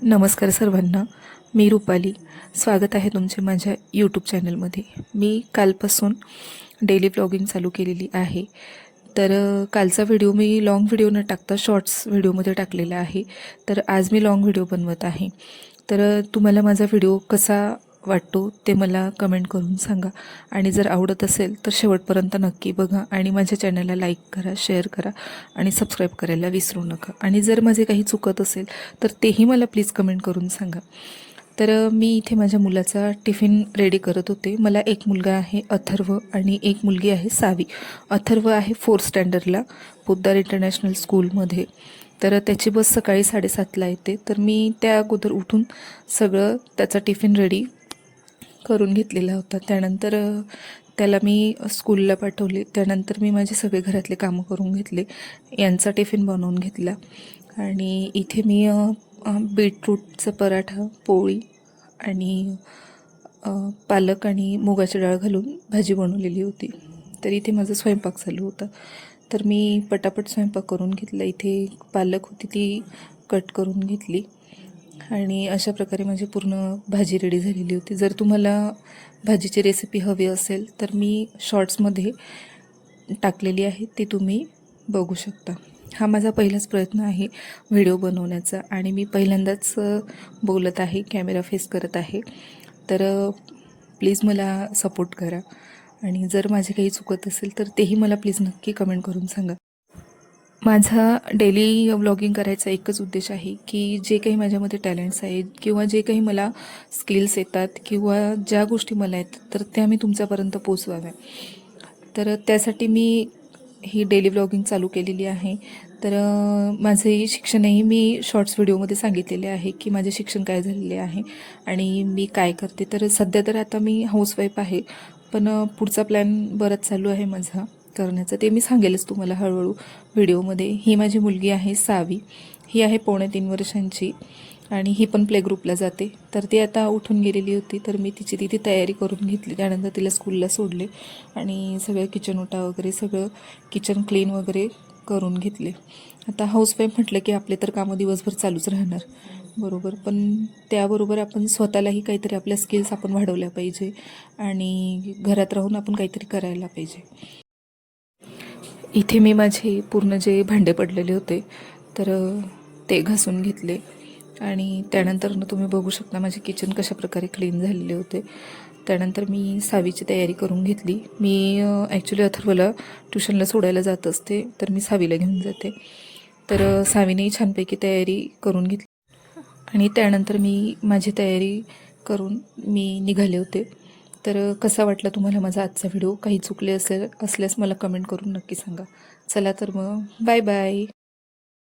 नमस्कार सर्वांना. मी रुपाली. स्वागत आहे तुमचे माझ्या यूट्यूब चॅनलमध्ये. मी कालपासून डेली व्लॉगिंग चालू केलेली आहे. तर कालचा व्हिडिओ मी लाँग व्हिडिओ न टाकता शॉर्ट्स व्हिडिओमध्ये टाकलेला आहे. तर आज मी लाँग व्हिडिओ बनवत आहे. तर तुम्हाला माझा व्हिडिओ कसा वाटतो ते मला कमेंट करून सांगा. आणि जर आवडत असेल तर शेवटपर्यंत नक्की बघा आणि माझ्या चॅनलला लाईक करा, शेअर करा आणि सबस्क्राईब करायला विसरू नका. आणि जर माझे काही चुकत असेल तर तेही मला प्लीज कमेंट करून सांगा. तर मी इथे माझ्या मुलाचा टिफिन रेडी करत होते. मला एक मुलगा आहे अथर्व आणि एक मुलगी आहे सावी. अथर्व आहे 4th स्टँडर्डला पोद्दार इंटरनॅशनल स्कूलमध्ये. तर त्याची बस सकाळी 7:30ला येते. तर मी त्या अगोदर उठून सगळं त्याचा टिफिन रेडी करून घेतलेला होता. त्यानंतर त्याला मी स्कूलला पाठवले. त्यानंतर मी माझे सगळे घरातले कामं करून घेतले. यांचा टिफिन बनवून घेतला आणि इथे मी बीटरूटचा पराठा, पोळी आणि पालक आणि मुगाची डाळ घालून भाजी बनवलेली होती. तर इथे माझा स्वयंपाक चालू होता. तर मी पटापट स्वयंपाक करून घेतला. इथे पालक होती ती कट करून घेतली आणि अशा प्रकारे माझी पूर्ण भाजी रेडी झालेली होती. जर तुम्हाला भाजीची रेसिपी हवी असेल तर मी शॉर्ट्समध्ये टाकलेली आहे, ती तुम्ही बघू शकता. हा माझा पहिलाच प्रयत्न आहे व्हिडिओ बनवण्याचा आणि मी पहिल्यांदाच बोलत आहे, कॅमेरा फेस करत आहे. तर प्लीज मला सपोर्ट करा आणि जर माझे काही चुकत असेल तर तेही मला प्लीज नक्की कमेंट करून सांगा. माझा डेली व्लॉगिंग करायचा एकच उद्देश आहे की जे काही माझ्यामध्ये टॅलेंट्स आहेत किंवा जे काही मला स्किल्स येतात किंवा ज्या गोष्टी मला येतात तर त्या मी तुमच्यापर्यंत पोचवाव्या. तर त्यासाठी मी ही डेली व्लॉगिंग चालू केलेली आहे. तर माझे शिक्षणही मी शॉर्ट्स व्हिडिओमध्ये सांगितलेले आहे की माझे शिक्षण काय झालेले आहे आणि मी काय करते. तर सध्या तर आता मी हाऊसवाईफ आहे, पण पुढचा प्लॅन बराच चालू आहे माझा करण्याचं, ते मी सांगेलच तुम्हाला हळूहळू व्हिडिओमध्ये. ही माझी मुलगी आहे सावी. ही आहे 2.5 वर्षांची आणि ही पण प्ले ग्रुपला जाते. तर ती आता उठून गेलेली होती, तर मी तिची तिथे तयारी करून घेतली. त्यानंतर तिला स्कूलला सोडले आणि सगळं किचन ओटा वगैरे सगळं किचन क्लीन वगैरे करून घेतले. आता हाऊसवाईफ म्हटलं की आपले तर कामं दिवसभर चालूच राहणार, बरोबर. पण त्याबरोबर आपण स्वतःलाही काहीतरी आपल्या स्किल्स आपण वाढवल्या पाहिजे आणि घरात राहून आपण काहीतरी करायला पाहिजे. इथे मी माझे पूर्ण जे भांडे पडलेले होते तर ते घासून घेतले आणि त्यानंतर तुम्ही बघू शकता माझे किचन कशा प्रकारे क्लीन झालेले होते. त्यानंतर मी सावीची तयारी करून घेतली. मी ॲक्च्युली अथर्वला ट्युशनला सोडायला जात असते, तर मी सावीला घेऊन जाते. तर सावीनेही छानपैकी तयारी करून घेतली आणि त्यानंतर मी माझी तयारी करून मी निघाले होते. तर कसा वाटला तुम्हाला माझा आजचा व्हिडिओ? काही चुकले असल्यास मला कमेंट करून नक्की सांगा. चला तर मग बाय बाय.